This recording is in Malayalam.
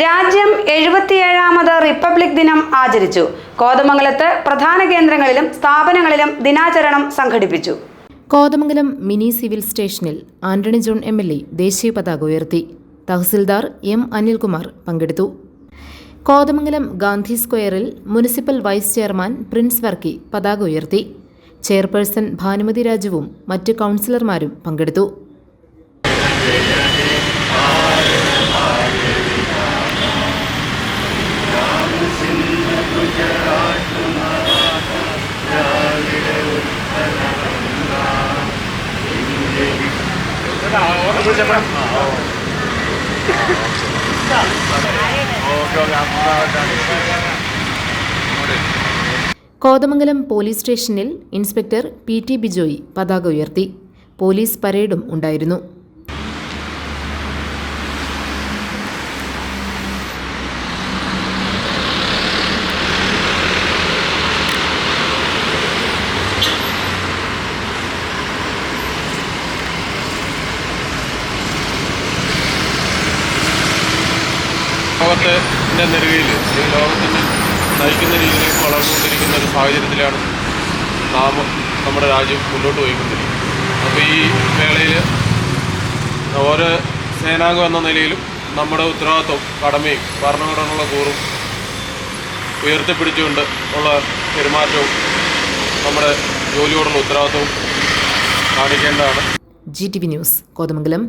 രാജ്യം 77ാമത് റിപ്പബ്ലിക് ദിനം ആചരിച്ചു. കോതമംഗലത്ത് പ്രധാന കേന്ദ്രങ്ങളിലും സ്ഥാപനങ്ങളിലും ദിനാചരണം സംഘടിപ്പിച്ചു. കോതമംഗലം മിനി സിവിൽ സ്റ്റേഷനിൽ ആന്റണി ജോൺ MLA ദേശീയ പതാക ഉയർത്തി. തഹസിൽദാർ M. അനിൽകുമാർ പങ്കെടുത്തു. കോതമംഗലം ഗാന്ധി സ്ക്വയറിൽ municipal vice chairman Prince Varkey പതാക ഉയർത്തി. ചെയർപേഴ്സൺ ഭാനുമതി രാജുവും മറ്റ് കൗൺസിലർമാരും പങ്കെടുത്തു. കോതമംഗലം പോലീസ് സ്റ്റേഷനിൽ ഇൻസ്പെക്ടർ PT ബിജോയ് പതാക ഉയർത്തി. പോലീസ് പരേഡും ഉണ്ടായിരുന്നു. ലോകത്തിൻ്റെ നെറുകയിൽ ലോകത്തിൻ്റെ നയിക്കുന്ന രീതിയിൽ വളർന്നുകൊണ്ടിരിക്കുന്ന ഒരു സാഹചര്യത്തിലാണ് നമ്മുടെ രാജ്യം മുന്നോട്ട് പോയിക്കൊണ്ടിരിക്കുന്നത്. അപ്പോൾ ഈ വേളയിൽ ഓരോ സേനാംഗം എന്ന നിലയിലും നമ്മുടെ ഉത്തരവാദിത്വം, കടമയും ഭരണഘടനയുള്ള കൂറും ഉയർത്തിപ്പിടിച്ചുകൊണ്ട് ഉള്ള പെരുമാറ്റവും നമ്മുടെ ജോലിയോടുള്ള ഉത്തരവാദിത്വവും കാണിക്കേണ്ടതാണ്. GTV news Kothamangalam.